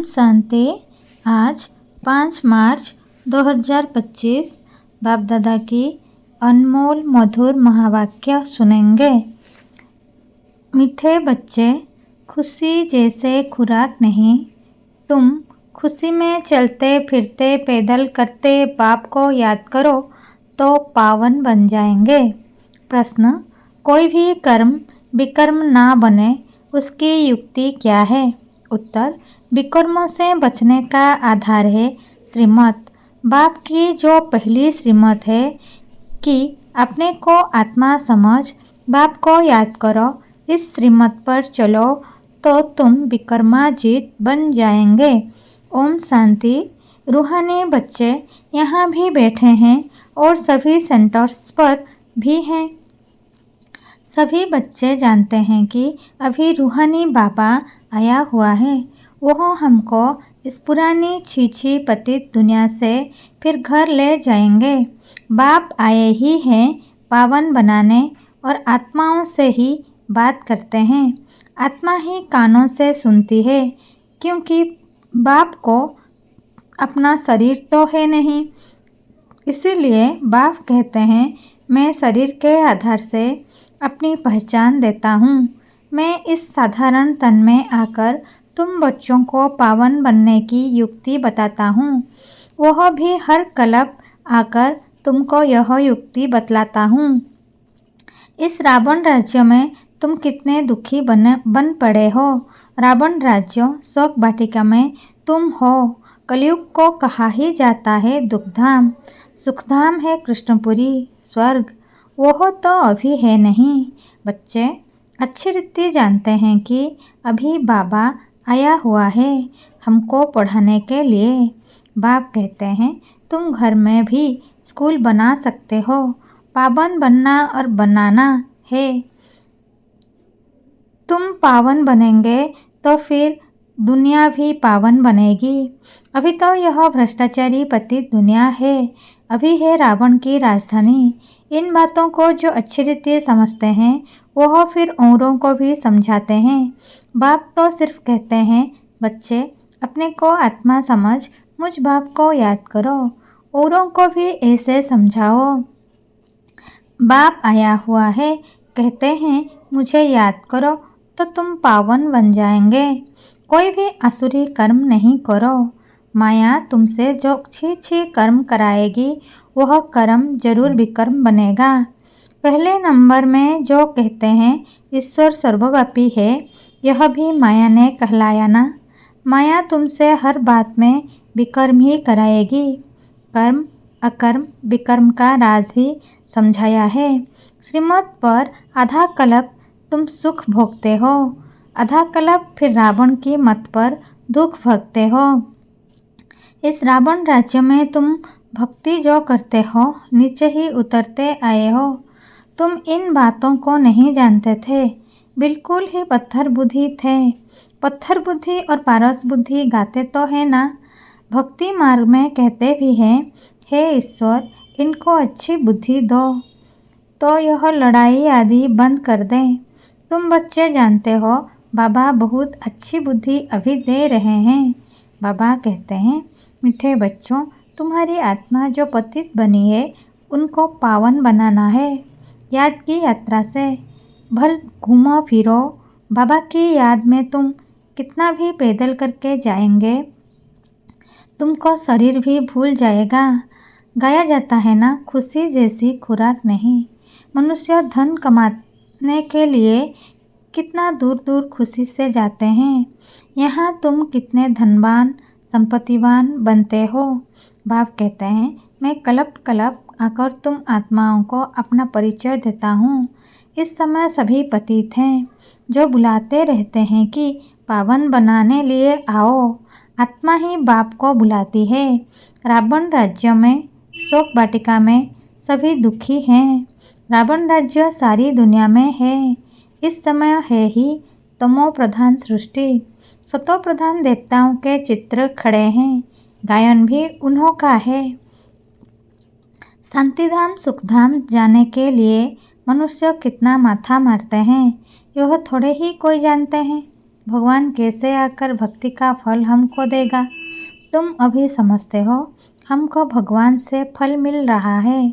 ओम शांति। आज 5 मार्च 2025 बाप दादा की अनमोल मधुर महावाक्य सुनेंगे। मीठे बच्चे, खुशी जैसे खुराक नहीं, तुम खुशी में चलते फिरते पैदल करते बाप को याद करो तो पावन बन जाएंगे। प्रश्न, कोई भी कर्म विकर्म ना बने उसकी युक्ति क्या है? उत्तर, विकर्मों से बचने का आधार है श्रीमत। बाप की जो पहली श्रीमत है कि अपने को आत्मा समझ बाप को याद करो, इस श्रीमत पर चलो तो तुम विकर्माजीत बन जाएंगे। ओम शांति। रूहानी बच्चे यहाँ भी बैठे हैं और सभी सेंटर्स पर भी हैं। सभी बच्चे जानते हैं कि अभी रूहानी बाबा आया हुआ है। वह हमको इस पुरानी छीछी पतित दुनिया से फिर घर ले जाएंगे। बाप आए ही हैं पावन बनाने और आत्माओं से ही बात करते हैं। आत्मा ही कानों से सुनती है क्योंकि बाप को अपना शरीर तो है नहीं। इसीलिए बाप कहते हैं, मैं शरीर के आधार से अपनी पहचान देता हूँ। मैं इस साधारण तन में आकर तुम बच्चों को पावन बनने की युक्ति बताता हूँ। वह भी हर कल्प आकर तुमको यह युक्ति बतलाता हूँ। इस रावण राज्य में तुम कितने दुखी बन पड़े हो। रावण राज्य शोक वाटिका में तुम हो। कलयुग को कहा ही जाता है दुखधाम। सुखधाम है कृष्णपुरी स्वर्ग। वह तो अभी है नहीं। बच्चे अच्छी रीति जानते हैं कि अभी बाबा आया हुआ है हमको पढ़ाने के लिए। बाप कहते हैं, तुम घर में भी स्कूल बना सकते हो। पावन बनना और बनाना है। तुम पावन बनेंगे तो फिर दुनिया भी पावन बनेगी। अभी तो यह भ्रष्टाचारी पतित दुनिया है। अभी है रावण की राजधानी। इन बातों को जो अच्छी रीति समझते हैं वह फिर औरों को भी समझाते हैं। बाप तो सिर्फ कहते हैं, बच्चे अपने को आत्मा समझ मुझ बाप को याद करो। औरों को भी ऐसे समझाओ। बाप आया हुआ है, कहते हैं मुझे याद करो तो तुम पावन बन जाएंगे। कोई भी आसुरी कर्म नहीं करो। माया तुमसे जो अच्छी कर्म कराएगी वह कर्म जरूर विकर्म बनेगा। पहले नंबर में जो कहते हैं ईश्वर सर्वव्यापी है, यह भी माया ने कहलाया ना। माया तुमसे हर बात में विकर्म ही कराएगी। कर्म अकर्म विकर्म का राज भी समझाया है। श्रीमत पर आधा कल्प तुम सुख भोगते हो, आधा कल्प फिर रावण की मत पर दुख भोगते हो। इस रावण राज्य में तुम भक्ति जो करते हो नीचे ही उतरते आए हो। तुम इन बातों को नहीं जानते थे, बिल्कुल ही पत्थर बुद्धि थे। पत्थर बुद्धि और पारस बुद्धि गाते तो है ना। भक्ति मार्ग में कहते भी हैं, हे ईश्वर इनको अच्छी बुद्धि दो तो यह लड़ाई आदि बंद कर दें। तुम बच्चे जानते हो बाबा बहुत अच्छी बुद्धि अभी दे रहे हैं। बाबा कहते हैं, मीठे बच्चों तुम्हारी आत्मा जो पतित बनी है उनको पावन बनाना है। याद की यात्रा से भल घूमो फिरो। बाबा की याद में तुम कितना भी पैदल करके जाएंगे तुमको शरीर भी भूल जाएगा। गाया जाता है ना, खुशी जैसी खुराक नहीं। मनुष्य धन कमाने के लिए कितना दूर दूर खुशी से जाते हैं। यहाँ तुम कितने धनवान संपत्तिवान बनते हो। बाप कहते हैं, मैं कल्प कल्प आकर तुम आत्माओं को अपना परिचय देता हूँ। इस समय सभी पतित हैं जो बुलाते रहते हैं कि पावन बनाने लिए आओ। आत्मा ही बाप को बुलाती है। रावण राज्य में शोक वाटिका में सभी दुखी हैं। रावण राज्य सारी दुनिया में है। इस समय है ही तमो प्रधान सृष्टि। सतो प्रधान देवताओं के चित्र खड़े हैं। गायन भी उन्हों का है। शांतिधाम सुखधाम जाने के लिए मनुष्य कितना माथा मारते हैं, यह थोड़े ही कोई जानते हैं। भगवान कैसे आकर भक्ति का फल हमको देगा। तुम अभी समझते हो हमको भगवान से फल मिल रहा है।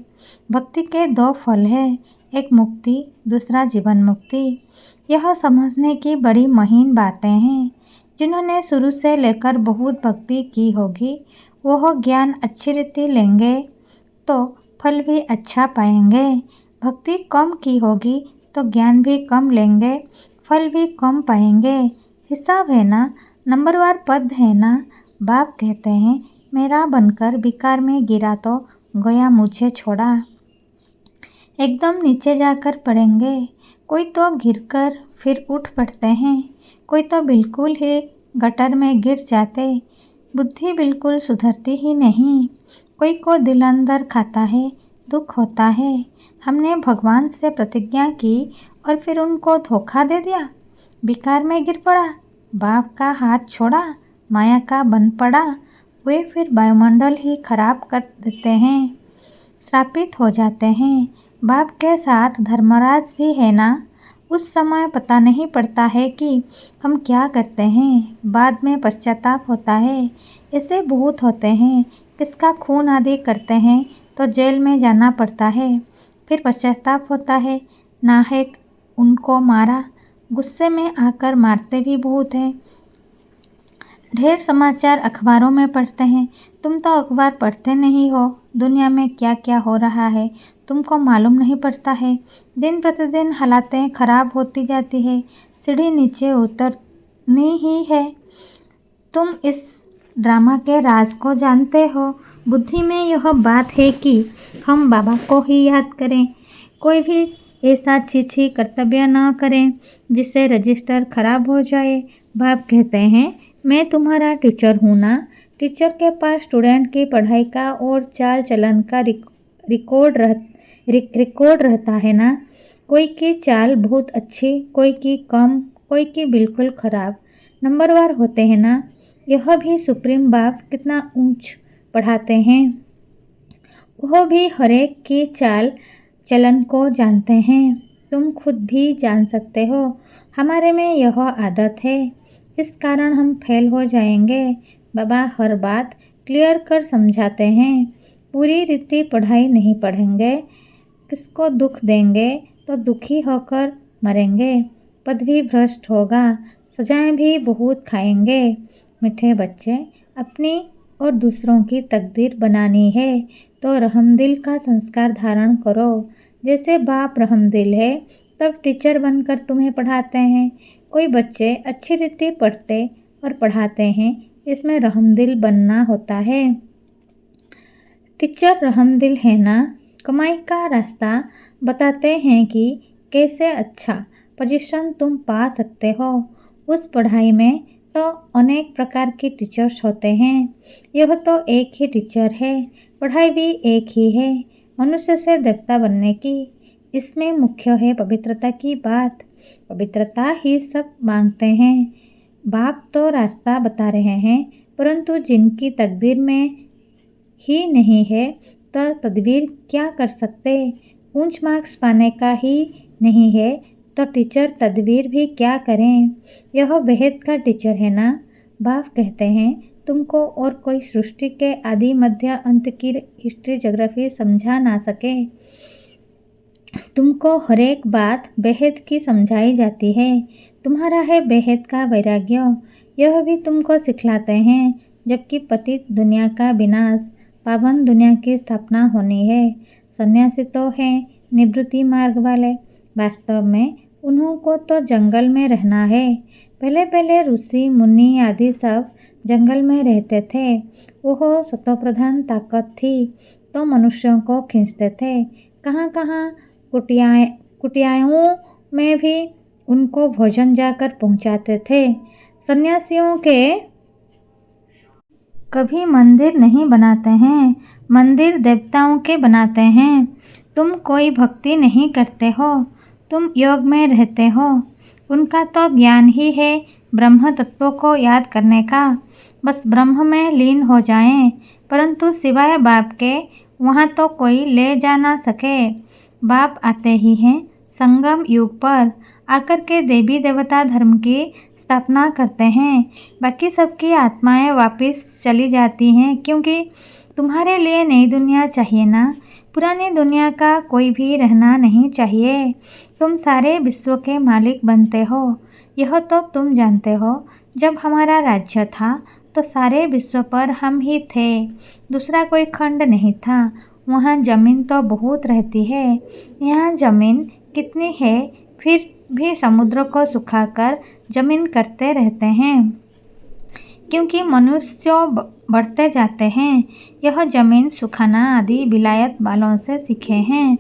भक्ति के दो फल हैं, एक मुक्ति, दूसरा जीवन मुक्ति। यह समझने की बड़ी महीन बातें हैं। जिन्होंने शुरू से लेकर बहुत भक्ति की होगी वह ज्ञान अच्छी रीति लेंगे तो फल भी अच्छा पाएंगे। भक्ति कम की होगी तो ज्ञान भी कम लेंगे, फल भी कम पाएंगे। हिसाब है ना, नंबरवार पद है ना। बाप कहते हैं मेरा बनकर विकार में गिरा तो गया मुझे छोड़ा। एकदम नीचे जाकर पड़ेंगे। कोई तो गिरकर फिर उठ पड़ते हैं, कोई तो बिल्कुल ही गटर में गिर जाते। बुद्धि बिल्कुल सुधरती ही नहीं। कोई को दिल अंदर खाता है, दुख होता है। हमने भगवान से प्रतिज्ञा की और फिर उनको धोखा दे दिया। विकार में गिर पड़ा, बाप का हाथ छोड़ा, माया का बन पड़ा। वे फिर वायुमंडल ही खराब कर देते हैं, श्रापित हो जाते हैं। बाप के साथ धर्मराज भी है ना। उस समय पता नहीं पड़ता है कि हम क्या करते हैं, बाद में पश्चाताप होता है। ऐसे बहुत होते हैं, किसका खून आदि करते हैं तो जेल में जाना पड़ता है, फिर पश्चाताप होता है। नाहक उनको मारा, गुस्से में आकर मारते भी बहुत हैं। ढेर समाचार अखबारों में पढ़ते हैं। तुम तो अखबार पढ़ते नहीं हो। दुनिया में क्या क्या हो रहा है तुमको मालूम नहीं पड़ता है। दिन प्रतिदिन हालातें खराब होती जाती है, सीढ़ी नीचे उतरनी ही है। तुम इस ड्रामा के राज को जानते हो। बुद्धि में यह बात है कि हम बाबा को ही याद करें, कोई भी ऐसा छीछी कर्तव्य न करें जिससे रजिस्टर खराब हो जाए। बाप कहते हैं मैं तुम्हारा टीचर हूँ ना। टीचर के पास स्टूडेंट की पढ़ाई का और चाल चलन का रिकॉर्ड रहता है ना। कोई की चाल बहुत अच्छी, कोई की कम, कोई की बिल्कुल खराब। नंबरवार होते हैं ना। यह भी सुप्रीम बाप कितना ऊंच पढ़ाते हैं। वह भी हरेक की चाल चलन को जानते हैं। तुम खुद भी जान सकते हो। हमारे में यह आदत है, इस कारण हम फेल हो जाएंगे। बाबा हर बात क्लियर कर समझाते हैं। पूरी रीति पढ़ाई नहीं पढ़ेंगे, किसको दुख देंगे तो दुखी होकर मरेंगे। पद भी भ्रष्ट होगा, सजाएं भी बहुत खाएंगे। मीठे बच्चे, अपनी और दूसरों की तकदीर बनानी है तो रहमदिल का संस्कार धारण करो। जैसे बाप रहमदिल है तब टीचर बनकर तुम्हें पढ़ाते हैं। कोई बच्चे अच्छी रीति पढ़ते और पढ़ाते हैं, इसमें रहमदिल बनना होता है। टीचर रहमदिल है ना। कमाई का रास्ता बताते हैं कि कैसे अच्छा पोजीशन तुम पा सकते हो। उस पढ़ाई में तो अनेक प्रकार के टीचर्स होते हैं। यह तो एक ही टीचर है, पढ़ाई भी एक ही है, मनुष्य से देवता बनने की। इसमें मुख्य है पवित्रता की बात। पवित्रता ही सब मांगते हैं। बाप तो रास्ता बता रहे हैं, परंतु जिनकी तकदीर में ही नहीं है तो तदबीर क्या कर सकते। ऊंच मार्क्स पाने का ही नहीं है तो टीचर तदबीर भी क्या करें। यह बेहद का टीचर है ना। बाप कहते हैं तुमको और कोई सृष्टि के आदि मध्य अंत की हिस्ट्री ज्योग्राफी समझा ना सके। तुमको हर एक बात बेहद की समझाई जाती है। तुम्हारा है बेहद का वैराग्य, यह भी तुमको सिखलाते हैं। जबकि पतित दुनिया का विनाश, पावन दुनिया की स्थापना होनी है। सन्यासी तो हैं निवृत्ति मार्ग वाले, वास्तव में उन्होंने तो जंगल में रहना है। पहले पहले ऋषि मुनि आदि सब जंगल में रहते थे। वह सतोप्रधान ताकत थी तो मनुष्यों को खींचते थे। कहाँ कहाँ कुटियाओं में भी उनको भोजन जाकर पहुंचाते थे। सन्यासियों के कभी मंदिर नहीं बनाते हैं, मंदिर देवताओं के बनाते हैं। तुम कोई भक्ति नहीं करते हो, तुम योग में रहते हो। उनका तो ज्ञान ही है ब्रह्म तत्व को याद करने का, बस ब्रह्म में लीन हो जाएं। परंतु सिवाय बाप के वहाँ तो कोई ले जा ना सके। बाप आते ही हैं संगम युग पर। आकर के देवी देवता धर्म की स्थापना करते हैं। बाकी सबकी आत्माएं वापस चली जाती हैं, क्योंकि तुम्हारे लिए नई दुनिया चाहिए ना। पुरानी दुनिया का कोई भी रहना नहीं चाहिए। तुम सारे विश्व के मालिक बनते हो, यह तो तुम जानते हो। जब हमारा राज्य था तो सारे विश्व पर हम ही थे, दूसरा कोई खंड नहीं था। वहाँ ज़मीन तो बहुत रहती है, यहाँ ज़मीन कितनी है, फिर भी समुद्र को सुखाकर ज़मीन करते रहते हैं, क्योंकि मनुष्य बढ़ते जाते हैं। यह ज़मीन सुखाना आदि विलायत वालों से सीखे हैं।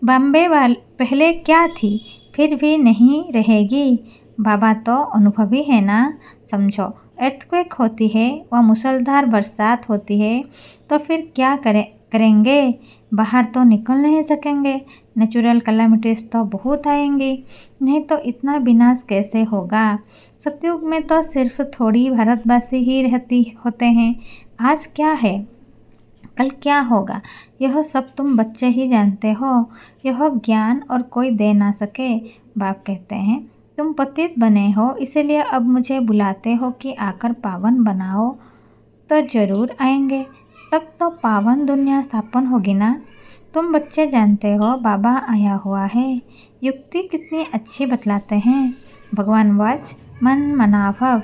बॉम्बे वाल पहले क्या थी, फिर भी नहीं रहेगी। बाबा तो अनुभवी है ना। समझो, अर्थक्वेक होती है व मूसलाधार बरसात होती है तो फिर क्या करेंगे। बाहर तो निकल नहीं सकेंगे। नेचुरल कैलामिटीज़ तो बहुत आएंगी, नहीं तो इतना विनाश कैसे होगा। सतयुग में तो सिर्फ थोड़ी भारतवासी ही होते हैं। आज क्या है, कल क्या होगा, यह सब तुम बच्चे ही जानते हो। यह ज्ञान और कोई दे ना सके। बाप कहते हैं, तुम पतित बने हो, इसलिए अब मुझे बुलाते हो कि आकर पावन बनाओ। तो जरूर आएंगे, तब तो पावन दुनिया स्थापन होगी ना। तुम बच्चे जानते हो बाबा आया हुआ है। युक्ति कितनी अच्छी बतलाते हैं। भगवान वाच मन मनाभव,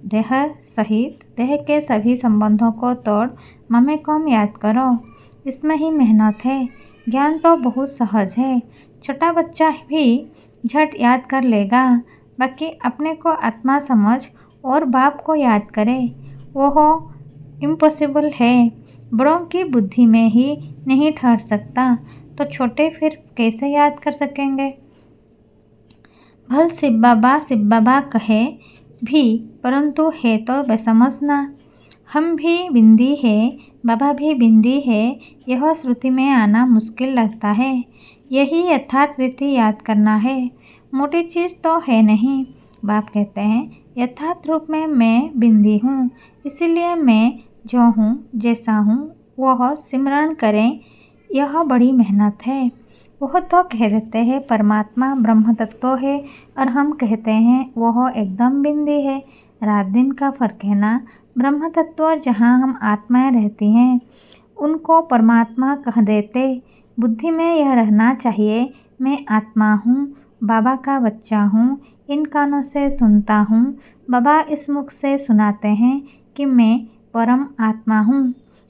देह सहित देह के सभी संबंधों को तोड़ ममे कम याद करो। इसमें ही मेहनत है। ज्ञान तो बहुत सहज है, छोटा बच्चा भी झट याद कर लेगा। बाकी अपने को आत्मा समझ और बाप को याद करे, वो इम्पॉसिबल है। बड़ों की बुद्धि में ही नहीं ठहर सकता, तो छोटे फिर कैसे याद कर सकेंगे। भल शिव बाबा कहे भी, परंतु है तो बेसमझ ना। हम भी बिंदी है, बाबा भी बिंदी है, यह श्रुति में आना मुश्किल लगता है। यही यथार्थ रीति याद करना है, मोटी चीज़ तो है नहीं। बाप कहते हैं, यथार्थ रूप में मैं बिंदी हूँ, इसीलिए मैं जो हूँ जैसा हूँ वह सिमरण करें, यह बड़ी मेहनत है। वह तो कह देते हैं परमात्मा ब्रह्म तत्व है, और हम कहते हैं वह एकदम बिंदी है। रात दिन का फर्क है ना। ब्रह्म तत्व जहाँ हम आत्माएं रहती हैं, उनको परमात्मा कह देते। बुद्धि में यह रहना चाहिए, मैं आत्मा हूँ, बाबा का बच्चा हूँ, इन कानों से सुनता हूँ। बाबा इस मुख से सुनाते हैं कि मैं परम आत्मा हूँ,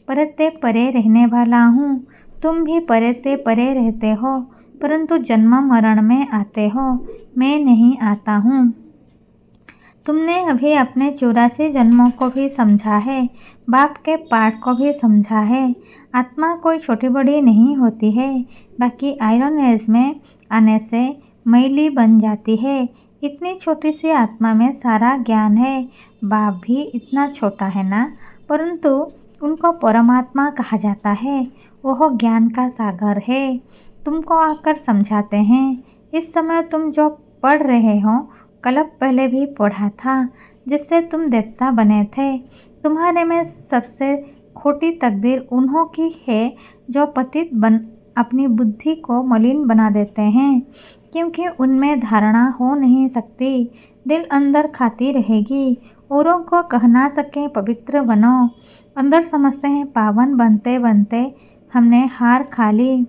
परते परे रहने वाला हूँ। तुम भी परते परे रहते हो, परंतु जन्म मरण में आते हो, मैं नहीं आता हूँ। तुमने अभी अपने 84 जन्मों को भी समझा है, बाप के पाठ को भी समझा है। आत्मा कोई छोटी बड़ी नहीं होती है। बाकी आयरन एज में आने से मैली बन जाती है। इतनी छोटी सी आत्मा में सारा ज्ञान है। बाप भी इतना छोटा है ना, परंतु उनको परमात्मा कहा जाता है। वह ज्ञान का सागर है, तुमको आकर समझाते हैं। इस समय तुम जो पढ़ रहे हो, कल्प पहले भी पढ़ा था, जिससे तुम देवता बने थे। तुम्हारे में सबसे खोटी तकदीर उन्हों की है जो पतित बन अपनी बुद्धि को मलिन बना देते हैं, क्योंकि उनमें धारणा हो नहीं सकती। दिल अंदर खाती रहेगी, औरों को कह ना सके पवित्र बनो। अंदर समझते हैं पावन बनते बनते हमने हार खा ली,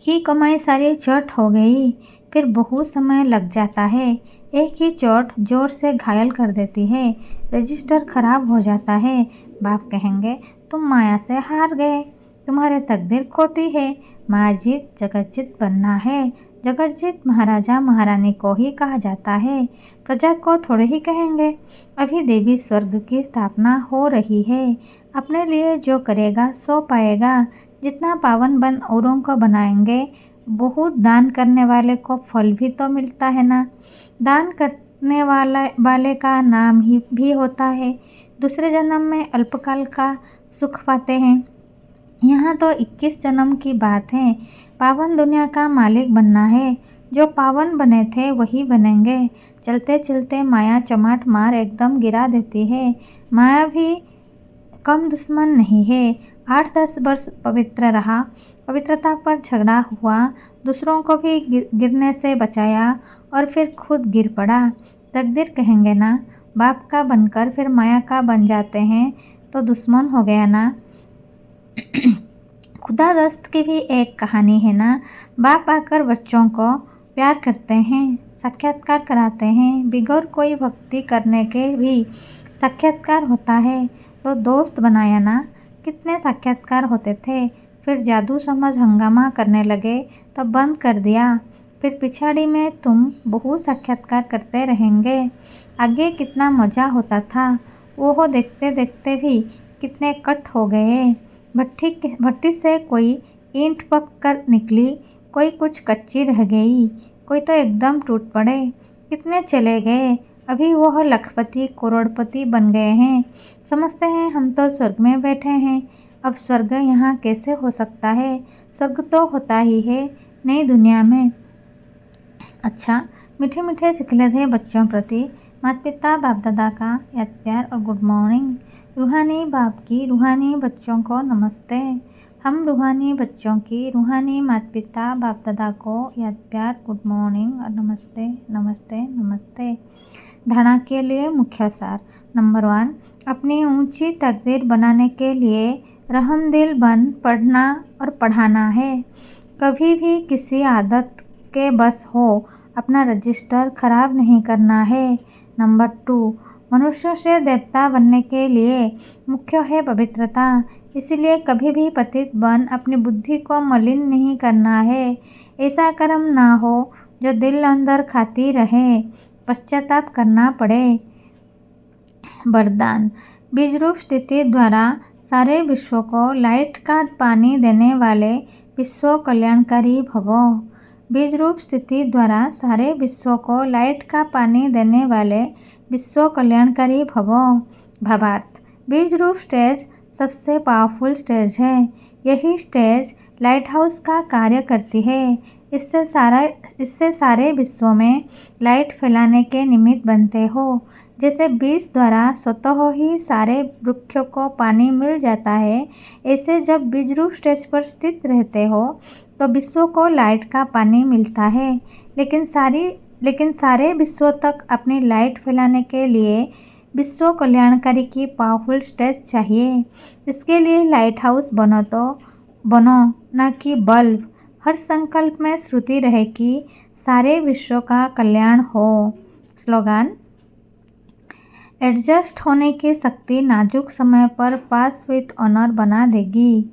ही कमाई सारी चोट हो गई। फिर बहुत समय लग जाता है। एक ही चोट जोर से घायल कर देती है, रजिस्टर खराब हो जाता है। बाप कहेंगे, तुम माया से हार गए, तुम्हारे तकदीर खोटी है। महाजीत जगतजीत बनना है। जगतजीत महाराजा महारानी को ही कहा जाता है, प्रजा को थोड़े ही कहेंगे। अभी देवी स्वर्ग की स्थापना हो रही है। अपने लिए जो करेगा सो पाएगा। जितना पावन बन औरों को बनाएंगे, बहुत दान करने वाले को फल भी तो मिलता है ना। दान करने वाले का नाम ही भी होता है। दूसरे जन्म में अल्पकाल का सुख पाते हैं। यहाँ तो 21 जन्म की बात है। पावन दुनिया का मालिक बनना है। जो पावन बने थे वही बनेंगे। चलते चलते माया चमाट मार एकदम गिरा देती है। माया भी कम दुश्मन नहीं है। 8-10 वर्ष पवित्र रहा पवित्रता पर झगड़ा हुआ, दूसरों को भी गिरने से बचाया और फिर खुद गिर पड़ा। तकदीर कहेंगे ना, बाप का बनकर फिर माया का बन जाते हैं तो दुश्मन हो गया ना। खुदा दस्त की भी एक कहानी है ना। बाप आकर बच्चों को प्यार करते हैं, साक्षात्कार कराते हैं, बिगौर कोई भक्ति करने के भी साक्षात्कार होता है तो दोस्त बनाया ना। कितने साक्षात्कार होते थे, फिर जादू समझ हंगामा करने लगे तो बंद कर दिया। फिर पिछाड़ी में तुम बहुत साक्षात्कार करते रहेंगे। आगे कितना मज़ा होता था, वो देखते देखते भी कितने कट हो गए। भट्टी से कोई ईंट पक कर निकली, कोई कुछ कच्ची रह गई, कोई तो एकदम टूट पड़े। कितने चले गए, अभी वह लखपति करोड़पति बन गए हैं। समझते हैं हम तो स्वर्ग में बैठे हैं। अब स्वर्ग यहाँ कैसे हो सकता है? स्वर्ग तो होता ही है नई दुनिया में। अच्छा, मीठे मीठे सिखले थे बच्चों प्रति माता पिता बाप दादा का याद प्यार और गुड मॉर्निंग। रूहानी बाप की रूहानी बच्चों को नमस्ते। हम रूहानी बच्चों की रूहानी माता पिता बाप दादा को याद प्यार गुड मॉर्निंग और नमस्ते नमस्ते नमस्ते। धारणा के लिए मुख्य सार। नंबर 1, अपनी ऊंची तकदीर बनाने के लिए रहमदिल बन पढ़ना और पढ़ाना है। कभी भी किसी आदत के बस हो अपना रजिस्टर खराब नहीं करना है। नंबर 2, मनुष्यों से देवता बनने के लिए मुख्य है पवित्रता। इसलिए कभी भी पतित बन अपनी बुद्धि को मलिन नहीं करना है। ऐसा कर्म ना हो जो दिल अंदर खाती रहे, पश्चाताप करना पड़े। वरदान। बीज रूप स्थिति द्वारा सारे विश्व को लाइट का पानी देने वाले विश्व कल्याणकारी भवो। बीज रूप स्थिति द्वारा सारे विश्व को लाइट का पानी देने वाले विश्व कल्याणकारी भवो। भावार्थ। बीज रूप स्टेज सबसे पावरफुल स्टेज है। यही स्टेज लाइट हाउस का कार्य करती है। इससे सारे विश्व में लाइट फैलाने के निमित्त बनते हो। जैसे बीज द्वारा स्वतः ही सारे वृक्षों को पानी मिल जाता है, ऐसे जब बीज रूप स्टेज पर स्थित रहते हो तो विश्व को लाइट का पानी मिलता है। लेकिन सारे विश्व तक अपनी लाइट फैलाने के लिए विश्व कल्याणकारी की पावरफुल स्टेज चाहिए। इसके लिए लाइट हाउस बनो न कि बल्ब। हर संकल्प में श्रुति रहे कि सारे विश्व का कल्याण हो। स्लोगन। एडजस्ट होने की शक्ति नाजुक समय पर पास विद ऑनर बना देगी।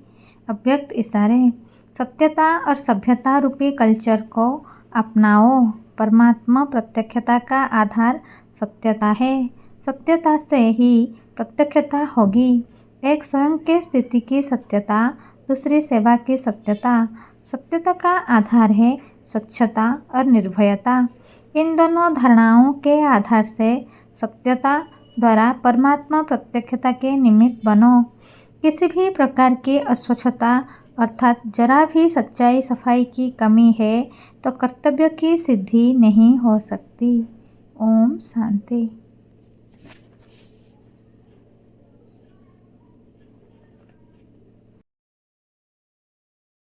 अव्यक्त इशारे। सत्यता और सभ्यता रूपी कल्चर को अपनाओ। परमात्मा प्रत्यक्षता का आधार सत्यता है। सत्यता से ही प्रत्यक्षता होगी। एक स्वयं के स्थिति की सत्यता, दूसरी सेवा की सत्यता। सत्यता का आधार है स्वच्छता और निर्भयता। इन दोनों धारणाओं के आधार से सत्यता द्वारा परमात्मा प्रत्यक्षता के निमित्त बनो। किसी भी प्रकार की अस्वच्छता अर्थात जरा भी सच्चाई सफाई की कमी है तो कर्तव्य की सिद्धि नहीं हो सकती। ओम शांति।